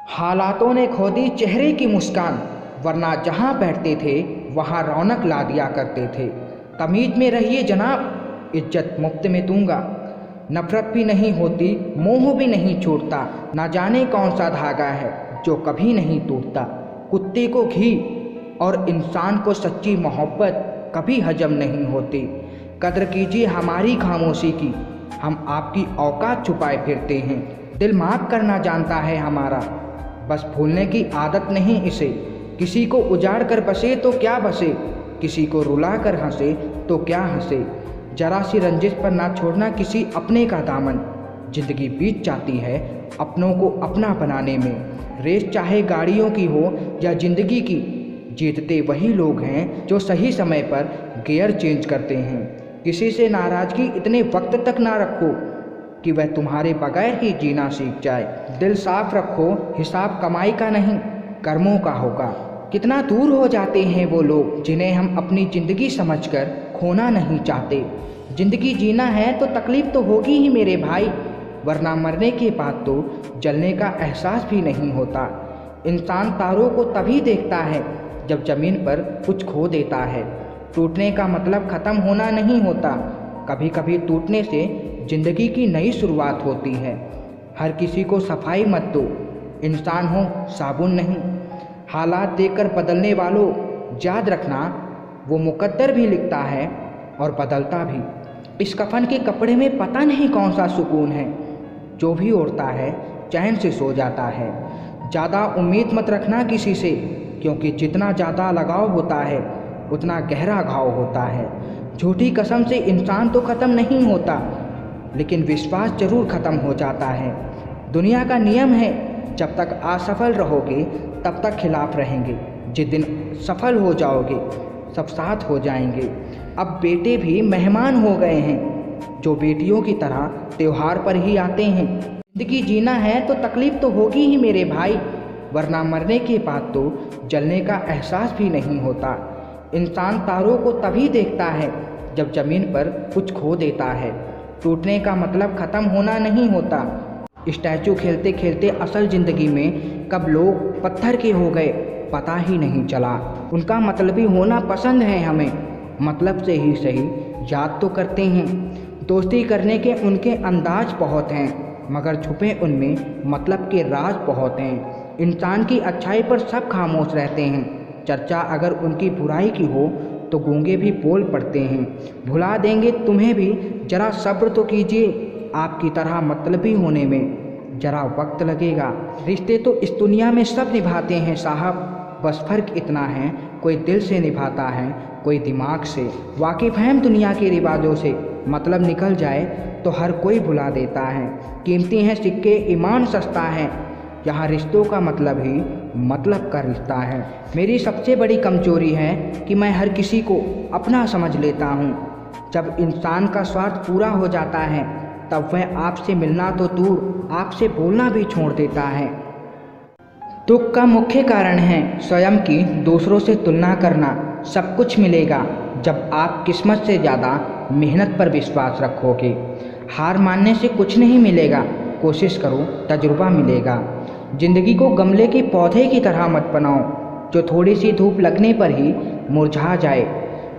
हालातों ने खो दी चेहरे की मुस्कान, वरना जहाँ बैठते थे वहाँ रौनक ला दिया करते थे। तमीज में रहिए जनाब, इज्जत मुफ्त में दूंगा। नफरत भी नहीं होती, मोह भी नहीं छूटता, ना जाने कौन सा धागा है जो कभी नहीं टूटता। कुत्ते को घी और इंसान को सच्ची मोहब्बत कभी हजम नहीं होती। कद्र कीजिए हमारी खामोशी की, हम आपकी औकात छुपाए फिरते हैं। दिल माफ़ करना जानता है हमारा, बस भूलने की आदत नहीं इसे। किसी को उजाड़ कर बसे तो क्या बसे, किसी को रुला कर हंसे तो क्या हंसे। जरा सी रंजिश पर ना छोड़ना किसी अपने का दामन, जिंदगी बीत जाती है अपनों को अपना बनाने में। रेस चाहे गाड़ियों की हो या जिंदगी की, जीतते वही लोग हैं जो सही समय पर गियर चेंज करते हैं। किसी से नाराज़गी इतने वक्त तक ना रखो कि वह तुम्हारे बगैर ही जीना सीख जाए। दिल साफ रखो, हिसाब कमाई का नहीं कर्मों का होगा। कितना दूर हो जाते हैं वो लोग जिन्हें हम अपनी ज़िंदगी समझकर खोना नहीं चाहते। ज़िंदगी जीना है तो तकलीफ़ तो होगी ही मेरे भाई, वरना मरने के बाद तो जलने का एहसास भी नहीं होता। इंसान तारों को तभी देखता है जब ज़मीन पर कुछ खो देता है। टूटने का मतलब ख़त्म होना नहीं होता, कभी कभी टूटने से ज़िंदगी की नई शुरुआत होती है। हर किसी को सफाई मत दो, इंसान हो साबुन नहीं। हालात देखकर बदलने वालों, याद रखना वो मुकद्दर भी लिखता है और बदलता भी। इस कफन के कपड़े में पता नहीं कौन सा सुकून है, जो भी ओढ़ता है चैन से सो जाता है। ज़्यादा उम्मीद मत रखना किसी से, क्योंकि जितना ज़्यादा लगाव होता है उतना गहरा घाव होता है। झूठी कसम से इंसान तो ख़त्म नहीं होता, लेकिन विश्वास जरूर ख़त्म हो जाता है। दुनिया का नियम है, जब तक असफल रहोगे तब तक खिलाफ रहेंगे। जिस दिन सफल हो जाओगे सब साथ हो जाएंगे। अब बेटे भी मेहमान हो गए हैं, जो बेटियों की तरह त्योहार पर ही आते हैं। ज़िंदगी जीना है तो तकलीफ़ तो होगी ही मेरे भाई, वरना मरने के बाद तो जलने का एहसास भी नहीं होता। इंसान तारों को तभी देखता है जब ज़मीन पर कुछ खो देता है। टूटने का मतलब ख़त्म होना नहीं होता। स्टैचू खेलते खेलते असल ज़िंदगी में कब लोग पत्थर के हो गए पता ही नहीं चला। उनका मतलबी होना पसंद है हमें, मतलब से ही सही याद तो करते हैं। दोस्ती करने के उनके अंदाज बहुत हैं, मगर छुपे उनमें मतलब के राज बहुत हैं। इंसान की अच्छाई पर सब खामोश रहते हैं, चर्चा अगर उनकी बुराई की हो तो गूंगे भी बोल पड़ते हैं। भुला देंगे तुम्हें भी, जरा सब्र तो कीजिए। आपकी तरह मतलबी होने में जरा वक्त लगेगा। रिश्ते तो इस दुनिया में सब निभाते हैं साहब, बस फ़र्क इतना है कोई दिल से निभाता है, कोई दिमाग से। वाकिफ़ हैं हम दुनिया के रिवाजों से, मतलब निकल जाए तो हर कोई भुला देता है। कीमती हैं सिक्के, ईमान सस्ता है, यहाँ रिश्तों का मतलब ही मतलब का रिश्ता है। मेरी सबसे बड़ी कमजोरी है कि मैं हर किसी को अपना समझ लेता हूँ। जब इंसान का स्वार्थ पूरा हो जाता है तब वह आपसे मिलना तो दूर, आपसे बोलना भी छोड़ देता है। दुख का मुख्य कारण है स्वयं की दूसरों से तुलना करना। सब कुछ मिलेगा जब आप किस्मत से ज़्यादा मेहनत पर विश्वास रखोगे। हार मानने से कुछ नहीं मिलेगा, कोशिश करो तजुर्बा मिलेगा। ज़िंदगी को गमले के पौधे की तरह मत बनाओ जो थोड़ी सी धूप लगने पर ही मुरझा जाए।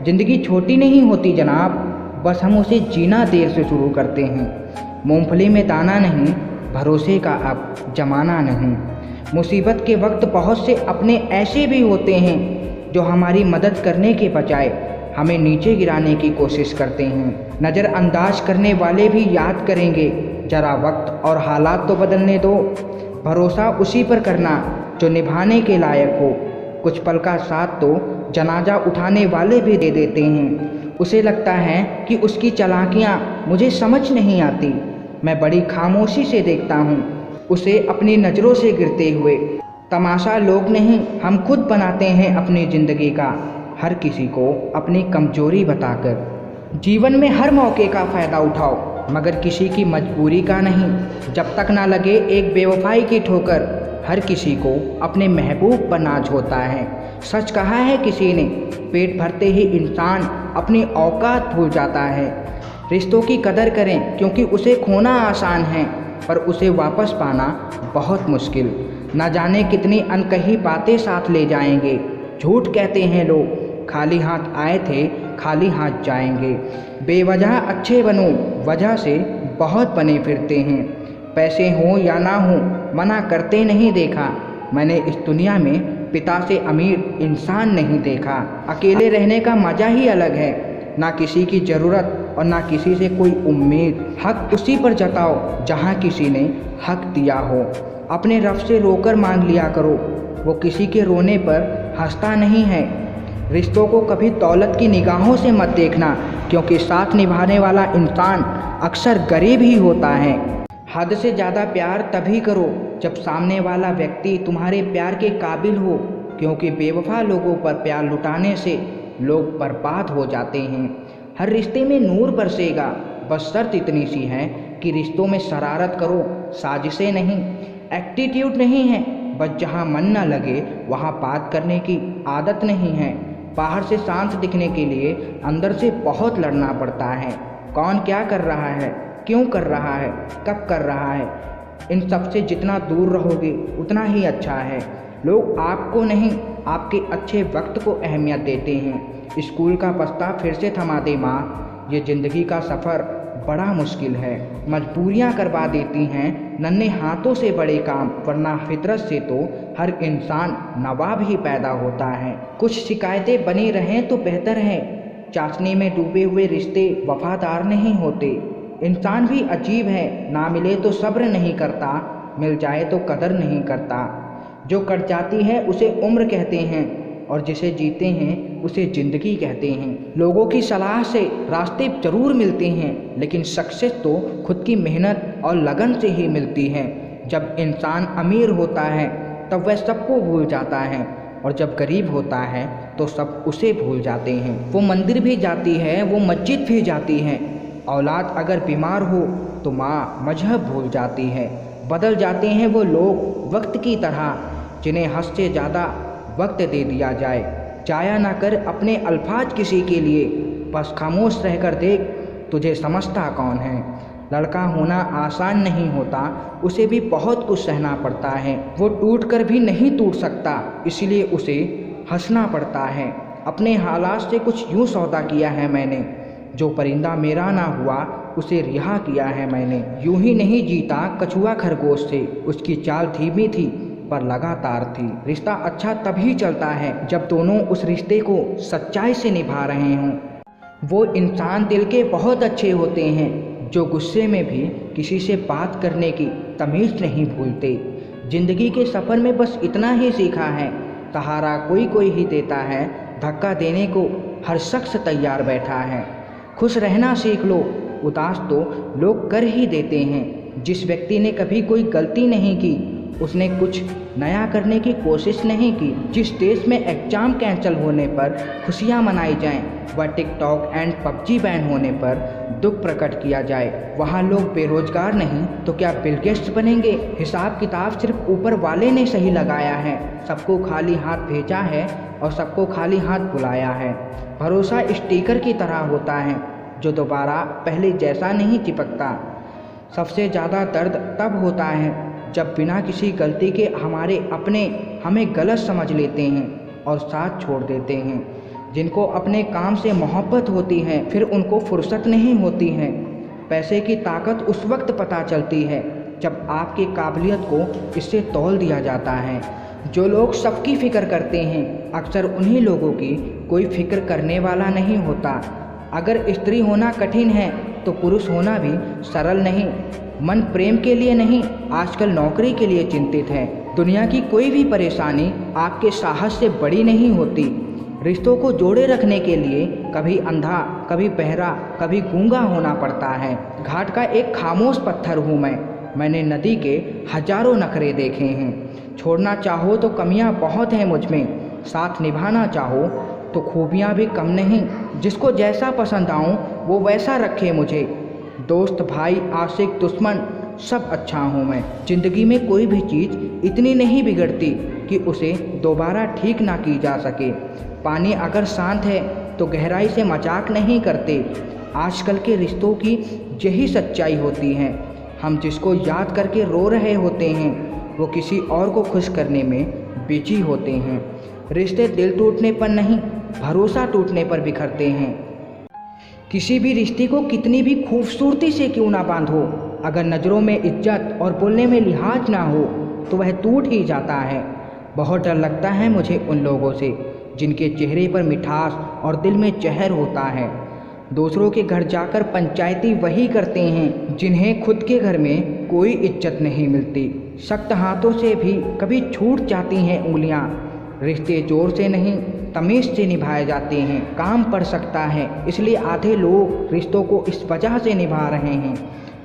ज़िंदगी छोटी नहीं होती जनाब, बस हम उसे जीना देर से शुरू करते हैं। मूंगफली में दाना नहीं, भरोसे का अब जमाना नहीं। मुसीबत के वक्त बहुत से अपने ऐसे भी होते हैं जो हमारी मदद करने के बजाय हमें नीचे गिराने की कोशिश करते हैं। नज़रअंदाज करने वाले भी याद करेंगे, जरा वक्त और हालात तो बदलने दो। भरोसा उसी पर करना जो निभाने के लायक हो। कुछ पल का साथ तो जनाजा उठाने वाले भी दे देते हैं। उसे लगता है कि उसकी चालाकियाँ मुझे समझ नहीं आती। मैं बड़ी खामोशी से देखता हूँ उसे अपनी नज़रों से गिरते हुए। तमाशा लोग नहीं, हम खुद बनाते हैं अपनी ज़िंदगी का, हर किसी को अपनी कमजोरी बताकर। जीवन में हर मौके का फ़ायदा उठाओ, मगर किसी की मजबूरी का नहीं। जब तक ना लगे एक बेवफाई की ठोकर, हर किसी को अपने महबूब पर नाज होता है। सच कहा है किसी ने, पेट भरते ही इंसान अपनी औकात भूल जाता है। रिश्तों की कदर करें, क्योंकि उसे खोना आसान है पर उसे वापस पाना बहुत मुश्किल। न जाने कितनी अनकही बातें साथ ले जाएंगे। झूठ कहते हैं लोग, खाली हाथ आए थे खाली हाथ जाएंगे। बेवजह अच्छे बनो, वजह से बहुत बने फिरते हैं। पैसे हों या ना हो मना करते नहीं देखा। मैंने इस दुनिया में पिता से अमीर इंसान नहीं देखा। अकेले रहने का मज़ा ही अलग है, ना किसी की ज़रूरत और ना किसी से कोई उम्मीद। हक उसी पर जताओ जहाँ किसी ने हक दिया हो। अपने रब से रोकर मांग लिया करो, वो किसी के रोने पर हंसता नहीं है। रिश्तों को कभी दौलत की निगाहों से मत देखना, क्योंकि साथ निभाने वाला इंसान अक्सर गरीब ही होता है। हद से ज़्यादा प्यार तभी करो जब सामने वाला व्यक्ति तुम्हारे प्यार के काबिल हो, क्योंकि बेवफा लोगों पर प्यार लुटाने से लोग बर्बाद हो जाते हैं। हर रिश्ते में नूर बरसेगा, बस शर्त इतनी सी है कि रिश्तों में शरारत करो, साजिशें नहीं, एटीट्यूड नहीं है। बस जहाँ मन न लगे वहाँ बात करने की आदत नहीं है। बाहर से शांत दिखने के लिए अंदर से बहुत लड़ना पड़ता है। कौन क्या कर रहा है, क्यों कर रहा है, कब कर रहा है, इन सब से जितना दूर रहोगे उतना ही अच्छा है। लोग आपको नहीं, आपके अच्छे वक्त को अहमियत देते हैं। स्कूल का बस्ता फिर से थमा दे माँ, ये ज़िंदगी का सफ़र बड़ा मुश्किल है। मजबूरियाँ करवा देती हैं नन्हे हाथों से बड़े काम, वरना फितरत से तो हर इंसान नवाब ही पैदा होता है। कुछ शिकायतें बनी रहें तो बेहतर है। चाशनी में डूबे हुए रिश्ते वफादार नहीं होते। इंसान भी अजीब है, ना मिले तो सब्र नहीं करता, मिल जाए तो कदर नहीं करता। जो कट जाती है उसे उम्र कहते हैं, और जिसे जीते हैं उसे ज़िंदगी कहते हैं। लोगों की सलाह से रास्ते ज़रूर मिलते हैं, लेकिन सक्सेस तो खुद की मेहनत और लगन से ही मिलती है। जब इंसान अमीर होता है तब वह सबको भूल जाता है, और जब गरीब होता है तो सब उसे भूल जाते हैं। वो मंदिर भी जाती है, वो मस्जिद भी जाती है। औलाद अगर बीमार हो तो माँ मजहब भूल जाती है। बदल जाते हैं वो लोग वक्त की तरह, जिन्हें हद से ज़्यादा वक्त दे दिया जाए। जाया ना कर अपने अल्फाज किसी के लिए, बस खामोश रहकर देख तुझे समझता कौन है। लड़का होना आसान नहीं होता, उसे भी बहुत कुछ सहना पड़ता है। वो टूट कर भी नहीं टूट सकता, इसलिए उसे हंसना पड़ता है। अपने हालात से कुछ यूँ सौदा किया है मैंने, जो परिंदा मेरा ना हुआ उसे रिहा किया है मैंने। यूं ही नहीं जीता कछुआ खरगोश से, उसकी चाल धीमी थी पर लगातार थी। रिश्ता अच्छा तभी चलता है जब दोनों उस रिश्ते को सच्चाई से निभा रहे हों। वो इंसान दिल के बहुत अच्छे होते हैं जो गुस्से में भी किसी से बात करने की तमीज़ नहीं भूलते। ज़िंदगी के सफ़र में बस इतना ही सीखा है, सहारा कोई कोई ही देता है, धक्का देने को हर शख्स तैयार बैठा है। खुश रहना सीख लो, उदास तो लोग कर ही देते हैं। जिस व्यक्ति ने कभी कोई गलती नहीं की, उसने कुछ नया करने की कोशिश नहीं की। जिस देश में एग्ज़ाम कैंसिल होने पर खुशियां मनाई जाएं, व टिकटॉक एंड पबजी बैन होने पर दुख प्रकट किया जाए, वहाँ लोग बेरोजगार नहीं तो क्या बिल गेट्स बनेंगे। हिसाब किताब सिर्फ ऊपर वाले ने सही लगाया है। सबको खाली हाथ भेजा है और सबको खाली हाथ बुलाया है। भरोसा स्टिकर की तरह होता है जो दोबारा पहले जैसा नहीं चिपकता। सबसे ज़्यादा दर्द तब होता है जब बिना किसी गलती के हमारे अपने हमें गलत समझ लेते हैं और साथ छोड़ देते हैं। जिनको अपने काम से मोहब्बत होती है फिर उनको फुर्सत नहीं होती है। पैसे की ताकत उस वक्त पता चलती है जब आपकी काबिलियत को इससे तौल दिया जाता है। जो लोग सबकी फ़िक्र करते हैं अक्सर उन्हीं लोगों की कोई फ़िक्र करने वाला नहीं होता। अगर स्त्री होना कठिन है तो पुरुष होना भी सरल नहीं। मन प्रेम के लिए नहीं, आजकल नौकरी के लिए चिंतित है। दुनिया की कोई भी परेशानी आपके साहस से बड़ी नहीं होती। रिश्तों को जोड़े रखने के लिए कभी अंधा, कभी बहरा, कभी गूंगा होना पड़ता है। घाट का एक खामोश पत्थर हूँ मैंने नदी के हजारों नखरे देखे हैं। छोड़ना चाहो तो कमियाँ बहुत हैं मुझ में, साथ निभाना चाहो तो खूबियाँ भी कम नहीं। जिसको जैसा पसंद आऊँ वो वैसा रखे मुझे। दोस्त, भाई, आशिक, दुश्मन सब अच्छा हूँ मैं। ज़िंदगी में कोई भी चीज़ इतनी नहीं बिगड़ती कि उसे दोबारा ठीक ना की जा सके। पानी अगर शांत है तो गहराई से मजाक नहीं करते। आजकल के रिश्तों की यही सच्चाई होती है। हम जिसको याद करके रो रहे होते हैं वो किसी और को खुश करने में बिजी होते हैं। रिश्ते दिल टूटने पर नहीं, भरोसा टूटने पर बिखरते हैं। किसी भी रिश्ते को कितनी भी खूबसूरती से क्यों ना बांधो, अगर नज़रों में इज्जत और बोलने में लिहाज ना हो तो वह टूट ही जाता है। बहुत डर लगता है मुझे उन लोगों से जिनके चेहरे पर मिठास और दिल में जहर होता है। दूसरों के घर जाकर पंचायती वही करते हैं जिन्हें खुद के घर में कोई इज्जत नहीं मिलती। सख्त हाथों से भी कभी छूट जाती हैं उंगलियां। रिश्ते जोर से नहीं, तमीज़ से निभाए जाते हैं। काम पड़ सकता है इसलिए आधे लोग रिश्तों को इस वजह से निभा रहे हैं।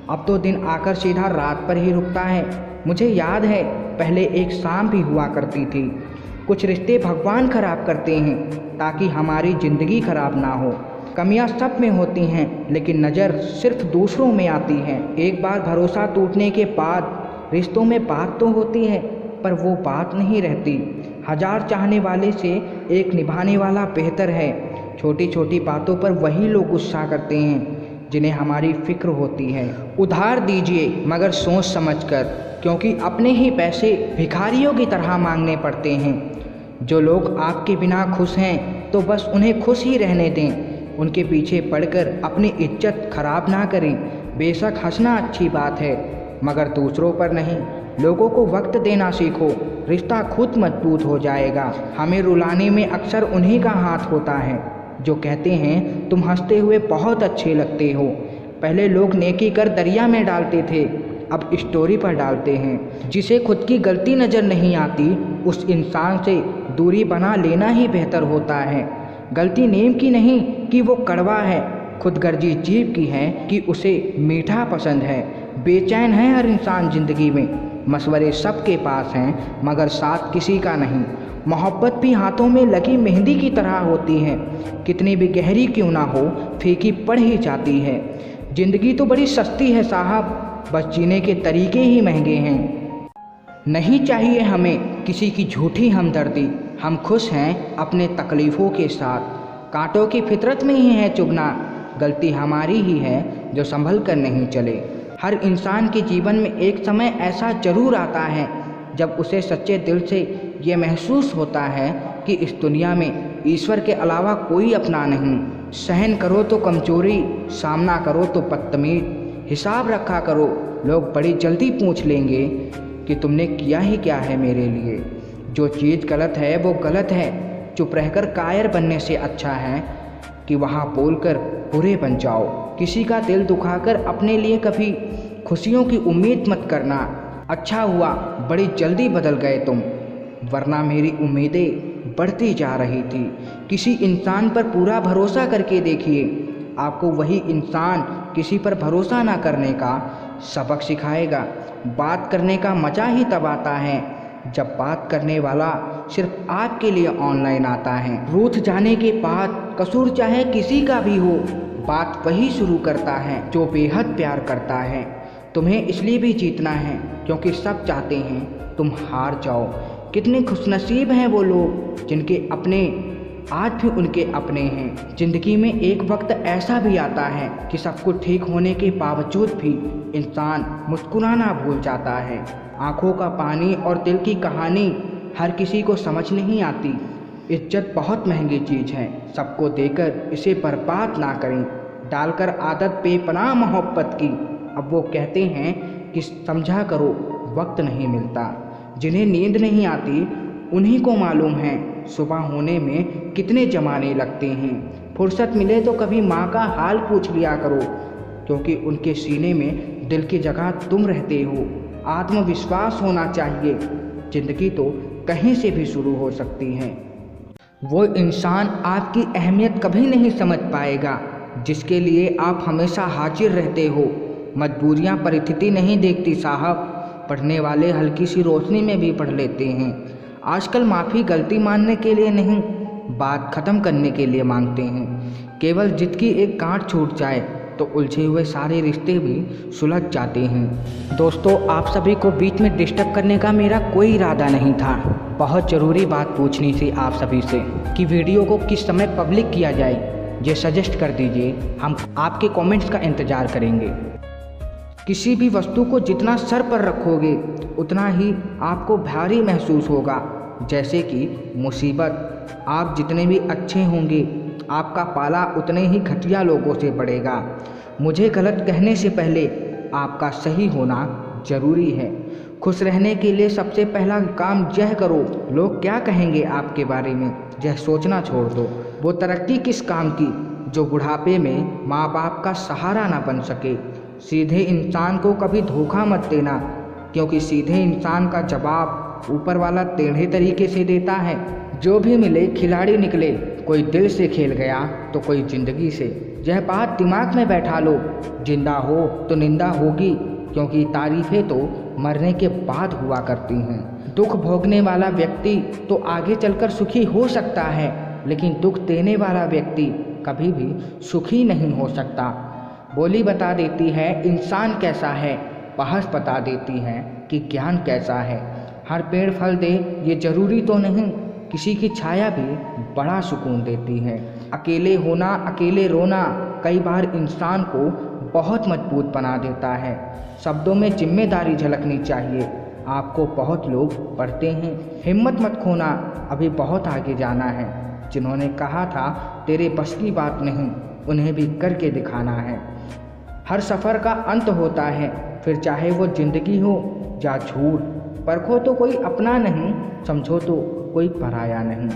अब तो दिन आकर सीधा रात पर ही रुकता है। मुझे याद है पहले एक शाम भी हुआ करती थी। कुछ रिश्ते भगवान खराब करते हैं ताकि हमारी ज़िंदगी खराब ना हो। कमियां सब में होती हैं लेकिन नज़र सिर्फ दूसरों में आती है। एक बार भरोसा टूटने के बाद रिश्तों में बात तो होती है पर वो बात नहीं रहती। हजार चाहने वाले से एक निभाने वाला बेहतर है। छोटी छोटी बातों पर वही लोग गुस्सा करते हैं जिन्हें हमारी फिक्र होती है। उधार दीजिए मगर सोच समझकर, क्योंकि अपने ही पैसे भिखारियों की तरह मांगने पड़ते हैं। जो लोग आपके बिना खुश हैं तो बस उन्हें खुश ही रहने दें। उनके पीछे पड़कर अपनी इज्जत खराब ना करें। बेशक हंसना अच्छी बात है मगर दूसरों पर नहीं। लोगों को वक्त देना सीखो, रिश्ता खुद मजबूत हो जाएगा। हमें रुलाने में अक्सर उन्हीं का हाथ होता है जो कहते हैं तुम हंसते हुए बहुत अच्छे लगते हो। पहले लोग नेकी कर दरिया में डालते थे, अब स्टोरी पर डालते हैं। जिसे खुद की गलती नज़र नहीं आती उस इंसान से दूरी बना लेना ही बेहतर होता है। गलती नेम की नहीं कि वो कड़वा है, खुदगर्जी जीव की है कि उसे मीठा पसंद है। बेचैन है हर इंसान ज़िंदगी में, मशवरे सबके पास हैं मगर साथ किसी का नहीं। मोहब्बत भी हाथों में लगी मेहंदी की तरह होती है, कितनी भी गहरी क्यों ना हो फीकी पड़ ही जाती है। ज़िंदगी तो बड़ी सस्ती है साहब, बस जीने के तरीके ही महंगे हैं। नहीं चाहिए हमें किसी की झूठी हमदर्दी, हम खुश हैं अपने तकलीफ़ों के साथ। कांटों की फितरत में ही है चुभना, गलती हमारी ही है जो संभल कर नहीं चले। हर इंसान के जीवन में एक समय ऐसा ज़रूर आता है जब उसे सच्चे दिल से ये महसूस होता है कि इस दुनिया में ईश्वर के अलावा कोई अपना नहीं। सहन करो तो कमज़ोरी, सामना करो तो बदतमीज, हिसाब रखा करो, लोग बड़ी जल्दी पूछ लेंगे कि तुमने किया ही क्या है मेरे लिए। जो चीज़ गलत है वो गलत है, चुप रहकर कायर बनने से अच्छा है कि वहाँ बोलकर बुरे बन जाओ। किसी का दिल दुखाकर अपने लिए कभी खुशियों की उम्मीद मत करना। अच्छा हुआ बड़ी जल्दी बदल गए तुम, वरना मेरी उम्मीदें बढ़ती जा रही थी। किसी इंसान पर पूरा भरोसा करके देखिए, आपको वही इंसान किसी पर भरोसा ना करने का सबक सिखाएगा। बात करने का मज़ा ही तब आता है जब बात करने वाला सिर्फ आपके लिए ऑनलाइन आता है। रूठ जाने के बाद कसूर चाहे किसी का भी हो, बात वही शुरू करता है जो बेहद प्यार करता है। तुम्हें इसलिए भी जीतना है क्योंकि सब चाहते हैं तुम हार जाओ। कितने खुशनसीब हैं वो लोग जिनके अपने आज भी उनके अपने हैं। ज़िंदगी में एक वक्त ऐसा भी आता है कि सब कुछ ठीक होने के बावजूद भी इंसान मुस्कुराना भूल जाता है। आँखों का पानी और दिल की कहानी हर किसी को समझ नहीं आती। इज्जत बहुत महंगी चीज़ है, सबको देकर इसे बर्बाद ना करें। डालकर आदत बेपनाह मोहब्बत की, अब वो कहते हैं कि समझा करो वक्त नहीं मिलता। जिन्हें नींद नहीं आती उन्हीं को मालूम है सुबह होने में कितने जमाने लगते हैं। फुर्सत मिले तो कभी माँ का हाल पूछ लिया करो, क्योंकि उनके सीने में दिल की जगह तुम रहते हो। आत्मविश्वास होना चाहिए, ज़िंदगी तो कहीं से भी शुरू हो सकती है। वो इंसान आपकी अहमियत कभी नहीं समझ पाएगा जिसके लिए आप हमेशा हाजिर रहते हो। मजबूरियाँ परिस्थिति नहीं देखती साहब, पढ़ने वाले हल्की सी रोशनी में भी पढ़ लेते हैं। आजकल माफ़ी गलती मानने के लिए नहीं, बात ख़त्म करने के लिए मांगते हैं। केवल जिद की एक गांठ छूट जाए तो उलझे हुए सारे रिश्ते भी सुलझ जाते हैं। दोस्तों, आप सभी को बीच में डिस्टर्ब करने का मेरा कोई इरादा नहीं था। बहुत ज़रूरी बात पूछनी थी आप सभी से कि वीडियो को किस समय पब्लिक किया जाए, ये सजेस्ट कर दीजिए। हम आपके कमेंट्स का इंतज़ार करेंगे। किसी भी वस्तु को जितना सर पर रखोगे उतना ही आपको भारी महसूस होगा। जैसे कि मुसीबत, आप जितने भी अच्छे होंगे आपका पाला उतने ही घटिया लोगों से पड़ेगा। मुझे गलत कहने से पहले आपका सही होना जरूरी है। खुश रहने के लिए सबसे पहला काम यह करो, लोग क्या कहेंगे आपके बारे में यह सोचना छोड़ दो। वो तरक्की किस काम की जो बुढ़ापे में माँ बाप का सहारा ना बन सके। सीधे इंसान को कभी धोखा मत देना, क्योंकि सीधे इंसान का जवाब ऊपर वाला टेढ़े तरीके से देता है। जो भी मिले खिलाड़ी निकले, कोई दिल से खेल गया तो कोई जिंदगी से। यह बात दिमाग में बैठा लो, जिंदा हो तो निंदा होगी, क्योंकि तारीफें तो मरने के बाद हुआ करती हैं। दुख भोगने वाला व्यक्ति तो आगे चलकर सुखी हो सकता है, लेकिन दुख देने वाला व्यक्ति कभी भी सुखी नहीं हो सकता। बोली बता देती है इंसान कैसा है, बहस बता देती है कि ज्ञान कैसा है। हर पेड़ फल दे ये जरूरी तो नहीं, किसी की छाया भी बड़ा सुकून देती है। अकेले होना, अकेले रोना कई बार इंसान को बहुत मजबूत बना देता है। शब्दों में जिम्मेदारी झलकनी चाहिए। आपको बहुत लोग पढ़ते हैं, हिम्मत मत खोना, अभी बहुत आगे जाना है। जिन्होंने कहा था तेरे बस की बात नहीं, उन्हें भी करके दिखाना है। हर सफ़र का अंत होता है, फिर चाहे वो जिंदगी हो या झूठ। परखो तो कोई अपना नहीं, समझो तो कोई पराया नहीं।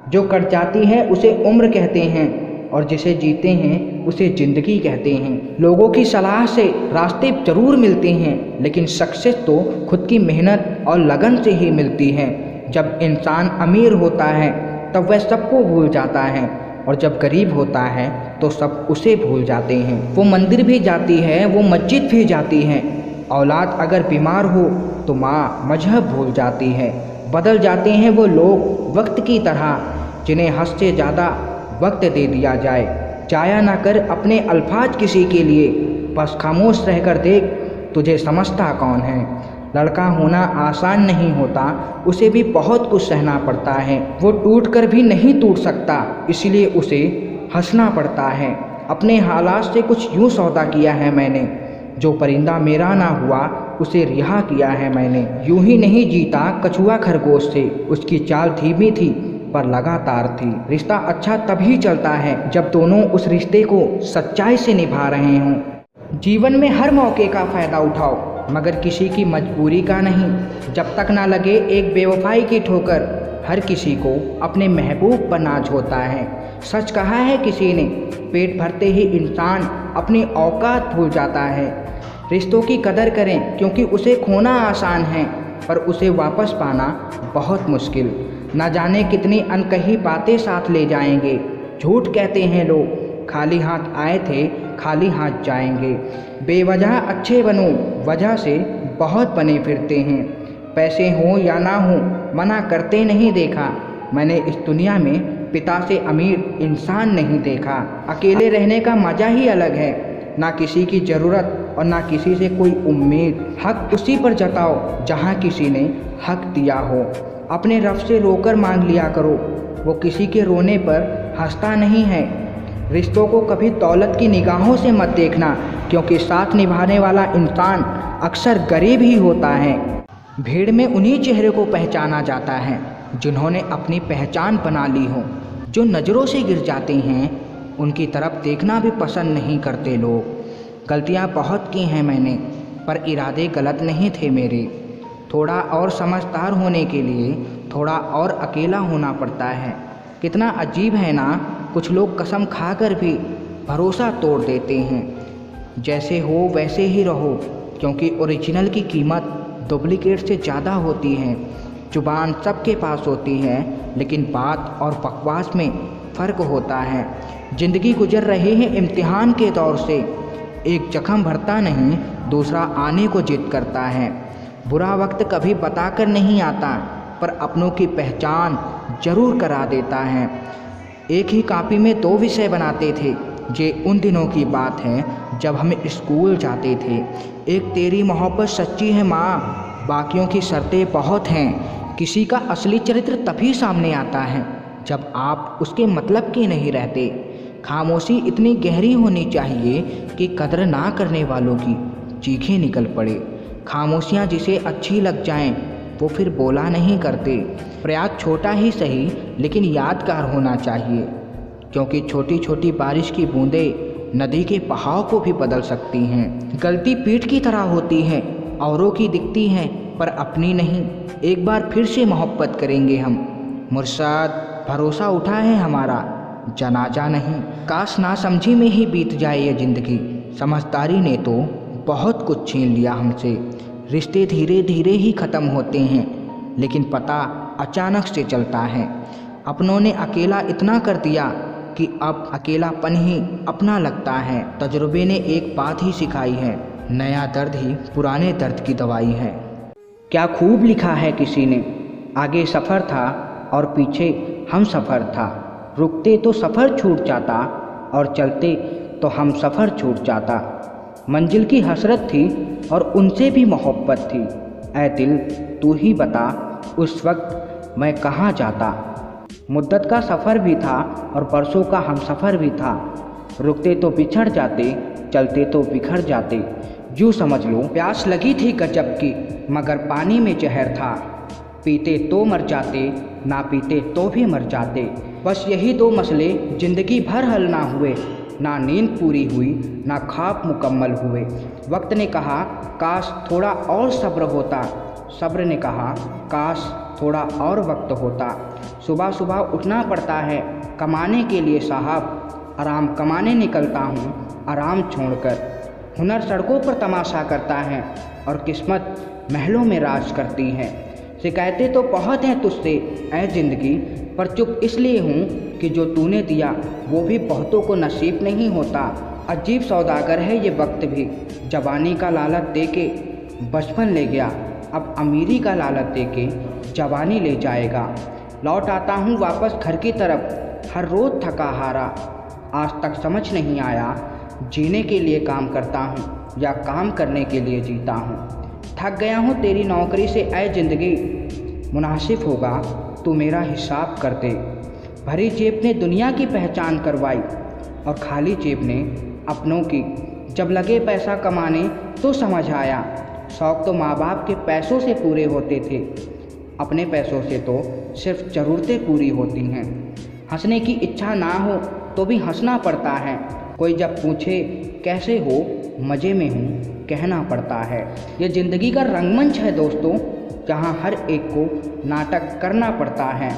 जो कट जाती है उसे उम्र कहते हैं, और जिसे जीते हैं उसे ज़िंदगी कहते हैं। लोगों की सलाह से रास्ते जरूर मिलते हैं, लेकिन सक्सेस तो खुद की मेहनत और लगन से ही मिलती है। जब इंसान अमीर होता है तब वह सबको भूल जाता है, और जब गरीब होता है तो सब उसे भूल जाते हैं। वो मंदिर भी जाती है, वो मस्जिद भी जाती है। औलाद अगर बीमार हो तो माँ मजहब भूल जाती है। बदल जाते हैं वो लोग वक्त की तरह, जिन्हें हद से ज़्यादा वक्त दे दिया जाए। जाया ना कर अपने अल्फाज किसी के लिए, बस खामोश रहकर देख तुझे समझता कौन है। लड़का होना आसान नहीं होता, उसे भी बहुत कुछ सहना पड़ता है। वो टूट कर भी नहीं टूट सकता, इसलिए उसे हंसना पड़ता है। अपने हालात से कुछ यूँ सौदा किया है मैंने, जो परिंदा मेरा ना हुआ उसे रिहा किया है मैंने। यूं ही नहीं जीता कछुआ खरगोश से, उसकी चाल धीमी थी पर लगातार थी। रिश्ता अच्छा तभी चलता है जब दोनों उस रिश्ते को सच्चाई से निभा रहे हों। जीवन में हर मौके का फ़ायदा उठाओ, मगर किसी की मजबूरी का नहीं। जब तक ना लगे एक बेवफाई की ठोकर, हर किसी को अपने महबूब पर नाज होता है। सच कहा है किसी ने, पेट भरते ही इंसान अपनी औकात भूल जाता है। रिश्तों की कदर करें, क्योंकि उसे खोना आसान है पर उसे वापस पाना बहुत मुश्किल। न जाने कितनी अनकही बातें साथ ले जाएंगे। झूठ कहते हैं लोग, खाली हाथ आए थे खाली हाथ जाएंगे। बेवजह अच्छे बनो, वजह से बहुत बने फिरते हैं। पैसे हों या ना हों मना करते नहीं देखा, मैंने इस दुनिया में पिता से अमीर इंसान नहीं देखा। अकेले रहने का मज़ा ही अलग है, ना किसी की ज़रूरत और ना किसी से कोई उम्मीद। हक उसी पर जताओ जहाँ किसी ने हक दिया हो। अपने रब से रोकर मांग लिया करो, वो किसी के रोने पर हंसता नहीं है। रिश्तों को कभी दौलत की निगाहों से मत देखना, क्योंकि साथ निभाने वाला इंसान अक्सर गरीब ही होता है। भीड़ में उन्हीं चेहरे को पहचाना जाता है जिन्होंने अपनी पहचान बना ली हो। जो नज़रों से गिर जाते हैं उनकी तरफ देखना भी पसंद नहीं करते लोग। गलतियां बहुत की हैं मैंने, पर इरादे गलत नहीं थे मेरे। थोड़ा और समझदार होने के लिए थोड़ा और अकेला होना पड़ता है। कितना अजीब है ना, कुछ लोग कसम खाकर भी भरोसा तोड़ देते हैं। जैसे हो वैसे ही रहो, क्योंकि ओरिजिनल की कीमत डुप्लीकेट से ज़्यादा होती है। जुबान सबके पास होती है, लेकिन बात और बकवास में फ़र्क होता है। ज़िंदगी गुजर रहे हैं इम्तिहान के दौर से। एक जख्म भरता नहीं, दूसरा आने को जिद करता है। बुरा वक्त कभी बताकर नहीं आता, पर अपनों की पहचान जरूर करा देता है। एक ही कॉपी में 2 विषय बनाते थे, ये उन दिनों की बात है जब हम स्कूल जाते थे। एक तेरी मोहब्बत सच्ची है माँ, बाकियों की शर्तें बहुत हैं। किसी का असली चरित्र तभी सामने आता है जब आप उसके मतलब के नहीं रहते। खामोशी इतनी गहरी होनी चाहिए कि कदर ना करने वालों की चीखें निकल पड़े। खामोशियाँ जिसे अच्छी लग जाएं वो फिर बोला नहीं करते। प्रयास छोटा ही सही लेकिन यादगार होना चाहिए, क्योंकि छोटी छोटी बारिश की बूंदें नदी के बहाव को भी बदल सकती हैं। गलती पीठ की तरह होती है, औरों की दिखती हैं पर अपनी नहीं। एक बार फिर से मोहब्बत करेंगे हम, मुर्शाद भरोसा उठा है हमारा, जनाजा नहीं। काश ना समझी में ही बीत जाए ये ज़िंदगी, समझदारी ने तो बहुत कुछ छीन लिया हमसे। रिश्ते धीरे धीरे ही ख़त्म होते हैं, लेकिन पता अचानक से चलता है। अपनों ने अकेला इतना कर दिया कि अब अकेलापन ही अपना लगता है। तजुर्बे ने एक बात ही सिखाई है, नया दर्द ही पुराने दर्द की दवाई है। क्या खूब लिखा है किसी ने, आगे सफ़र था और पीछे हम सफ़र था। रुकते तो सफ़र छूट जाता और चलते तो हम सफ़र छूट जाता। मंजिल की हसरत थी और उनसे भी मोहब्बत थी। ऐ दिल तू ही बता उस वक्त मैं कहाँ जाता। मुद्दत का सफ़र भी था और बरसों का हम सफ़र भी था। रुकते तो बिछड़ जाते, चलते तो बिखर जाते। यूँ समझ लो प्यास लगी थी गजब की, मगर पानी में जहर था। पीते तो मर जाते, ना पीते तो भी मर जाते। बस यही दो मसले ज़िंदगी भर हल ना हुए, ना नींद पूरी हुई ना ख्वाब मुकम्मल हुए। वक्त ने कहा काश थोड़ा और सब्र होता, सब्र ने कहा काश थोड़ा और वक्त होता। सुबह सुबह उठना पड़ता है कमाने के लिए साहब, आराम कमाने निकलता हूँ आराम छोड़कर। हुनर सड़कों पर तमाशा करता है और किस्मत महलों में राज करती है। शिकायतें तो बहुत हैं तुझसे ऐ ज़िंदगी, पर चुप इसलिए हूँ कि जो तूने दिया वो भी बहुतों को नसीब नहीं होता। अजीब सौदागर है ये वक्त भी, जवानी का लालच दे के बचपन ले गया, अब अमीरी का लालच दे के जवानी ले जाएगा। लौट आता हूँ वापस घर की तरफ, हर रोज़ थका हारा। आज तक समझ नहीं आया जीने के लिए काम करता हूँ या काम करने के लिए जीता हूँ। थक गया हूँ तेरी नौकरी से ऐ ज़िंदगी, मुनासिब होगा तू मेरा हिसाब कर दे। भरी जेब ने दुनिया की पहचान करवाई और खाली जेब ने अपनों की। जब लगे पैसा कमाने तो समझ आया, शौक़ तो माँ बाप के पैसों से पूरे होते थे, अपने पैसों से तो सिर्फ ज़रूरतें पूरी होती हैं। हंसने की इच्छा ना हो तो भी हंसना पड़ता है। कोई जब पूछे कैसे हो, मज़े में हूँ कहना पड़ता है। ये ज़िंदगी का रंगमंच है दोस्तों, जहाँ हर एक को नाटक करना पड़ता है।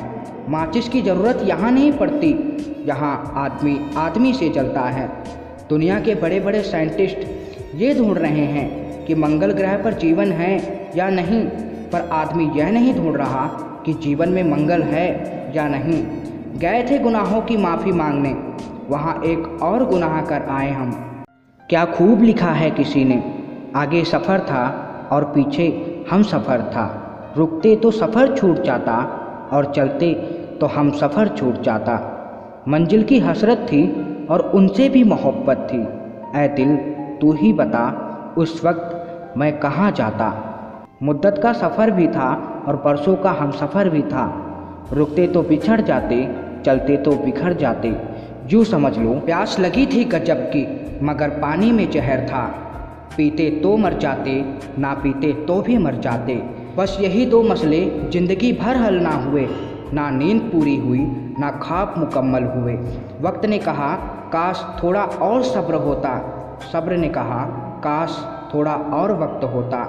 माचिस की ज़रूरत यहाँ नहीं पड़ती, यहाँ आदमी आदमी से जलता है। दुनिया के बड़े बड़े साइंटिस्ट ये ढूंढ रहे हैं कि मंगल ग्रह पर जीवन है या नहीं, पर आदमी यह नहीं ढूंढ रहा कि जीवन में मंगल है या नहीं। गए थे गुनाहों की माफ़ी मांगने, वहाँ एक और गुनाह कर आए हम। क्या खूब लिखा है किसी ने, आगे सफ़र था और पीछे हम सफ़र था। रुकते तो सफ़र छूट जाता और चलते तो हम सफ़र छूट जाता। मंजिल की हसरत थी और उनसे भी मोहब्बत थी। ऐ दिल तू ही बता उस वक्त मैं कहाँ जाता। मुद्दत का सफ़र भी था और बरसों का हम सफ़र भी था। रुकते तो बिछड़ जाते, चलते तो बिखर जाते। यूँ समझ लो प्यास लगी थी गजब की, मगर पानी में जहर था। पीते तो मर जाते, ना पीते तो भी मर जाते। बस यही दो मसले ज़िंदगी भर हल ना हुए, ना नींद पूरी हुई ना ख्वाब मुकम्मल हुए। वक्त ने कहा काश थोड़ा और सब्र होता, सब्र ने कहा काश थोड़ा और वक्त होता।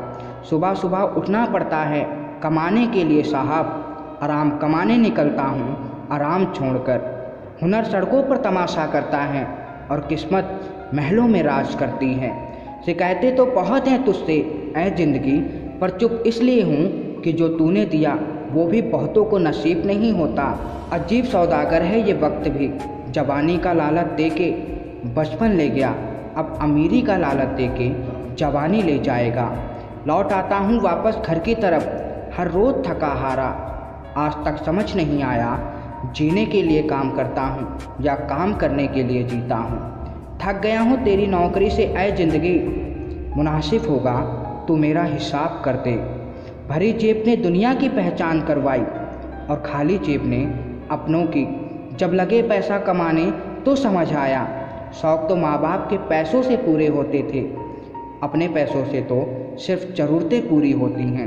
सुबह सुबह उठना पड़ता है कमाने के लिए साहब, आराम कमाने निकलता हूँ आराम छोड़कर। हुनर सड़कों पर तमाशा करता है और किस्मत महलों में राज करती है। शिकायतें तो बहुत हैं तुझसे ऐ ज़िंदगी, पर चुप इसलिए हूँ कि जो तूने दिया वो भी बहुतों को नसीब नहीं होता। अजीब सौदागर है ये वक्त भी, जवानी का लालच दे के बचपन ले गया, अब अमीरी का लालच दे के जवानी ले जाएगा। लौट आता हूँ वापस घर की तरफ, हर रोज़ थका हारा। आज तक समझ नहीं आया जीने के लिए काम करता हूँ या काम करने के लिए जीता हूँ। थक गया हूँ तेरी नौकरी से ऐ ज़िंदगी, मुनासिब होगा तू मेरा हिसाब कर दे। भरी जेब ने दुनिया की पहचान करवाई और खाली जेब ने अपनों की। जब लगे पैसा कमाने तो समझ आया, शौक़ तो माँ बाप के पैसों से पूरे होते थे, अपने पैसों से तो सिर्फ ज़रूरतें पूरी होती हैं।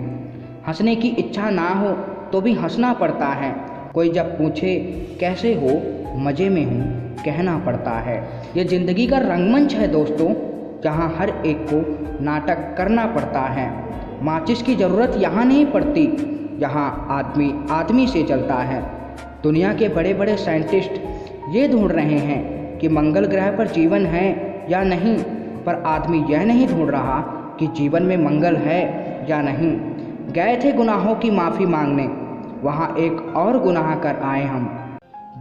हंसने की इच्छा ना हो तो भी हंसना पड़ता है। कोई जब पूछे कैसे हो, मज़े में हूँ कहना पड़ता है। ये ज़िंदगी का रंगमंच है दोस्तों, जहाँ हर एक को नाटक करना पड़ता है। माचिस की ज़रूरत यहाँ नहीं पड़ती, यहाँ आदमी आदमी से चलता है। दुनिया के बड़े बड़े साइंटिस्ट ये ढूंढ रहे हैं कि मंगल ग्रह पर जीवन है या नहीं, पर आदमी यह नहीं ढूंढ रहा कि जीवन में मंगल है या नहीं। गए थे गुनाहों की माफ़ी मांगने, वहाँ एक और गुनाह कर आए हम।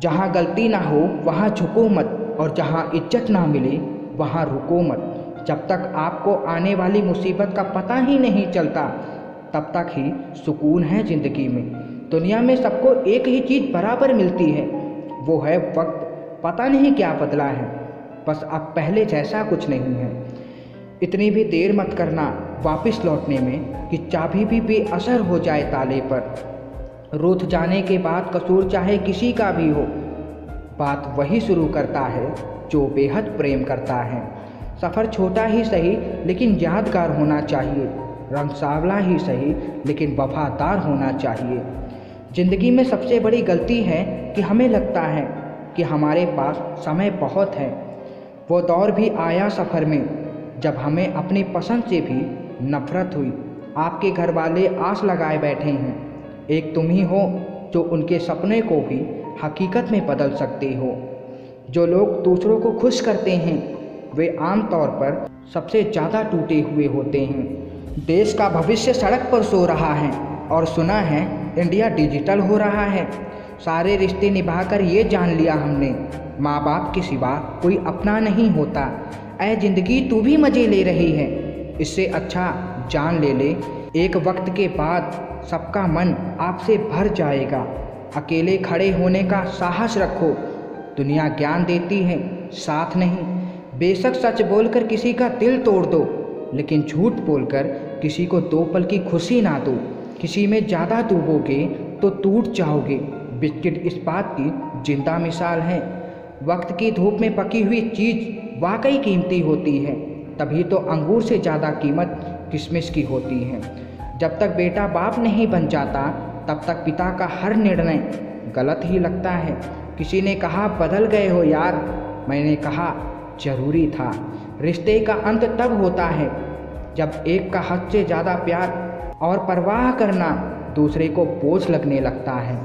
जहाँ गलती ना हो वहाँ झुको मत, और जहाँ इज्जत ना मिले वहाँ रुको मत। जब तक आपको आने वाली मुसीबत का पता ही नहीं चलता, तब तक ही सुकून है ज़िंदगी में। दुनिया में सबको एक ही चीज़ बराबर मिलती है, वो है वक्त। पता नहीं क्या बदला है, बस अब पहले जैसा कुछ नहीं है। इतनी भी देर मत करना वापस लौटने में कि चाबी भी बेअसर हो जाए ताले पर। रूठ जाने के बाद कसूर चाहे किसी का भी हो, बात वही शुरू करता है जो बेहद प्रेम करता है। सफ़र छोटा ही सही लेकिन यादगार होना चाहिए, रंग सांवला ही सही लेकिन वफादार होना चाहिए। ज़िंदगी में सबसे बड़ी गलती है कि हमें लगता है कि हमारे पास समय बहुत है। वो दौर भी आया सफ़र में जब हमें अपनी पसंद से भी नफ़रत हुई। आपके घर वाले आस लगाए बैठे हैं, एक तुम ही हो जो उनके सपने को भी हकीकत में बदल सकते हो। जो लोग दूसरों को खुश करते हैं वे आम तौर पर सबसे ज़्यादा टूटे हुए होते हैं। देश का भविष्य सड़क पर सो रहा है और सुना है इंडिया डिजिटल हो रहा है। सारे रिश्ते निभाकर ये जान लिया हमने, माँ बाप के सिवा कोई अपना नहीं होता। ऐ ज़िंदगी तू भी मज़े ले रही है, इससे अच्छा जान ले ले। एक वक्त के बाद सबका मन आपसे भर जाएगा। अकेले खड़े होने का साहस रखो, दुनिया ज्ञान देती है साथ नहीं। बेशक सच बोलकर किसी का दिल तोड़ दो, लेकिन झूठ बोलकर किसी को 2 पल की खुशी ना दो। किसी में ज़्यादा डूबोगे तो टूट जाओगे। बिस्किट इस बात की जिंदा मिसाल है। वक्त की धूप में पकी हुई चीज़ वाकई कीमती होती है, तभी तो अंगूर से ज़्यादा कीमत किशमिश की होती है। जब तक बेटा बाप नहीं बन जाता तब तक पिता का हर निर्णय गलत ही लगता है। किसी ने कहा बदल गए हो यार, मैंने कहा ज़रूरी था। रिश्ते का अंत तब होता है जब एक का हद से ज़्यादा प्यार और परवाह करना दूसरे को बोझ लगने लगता है।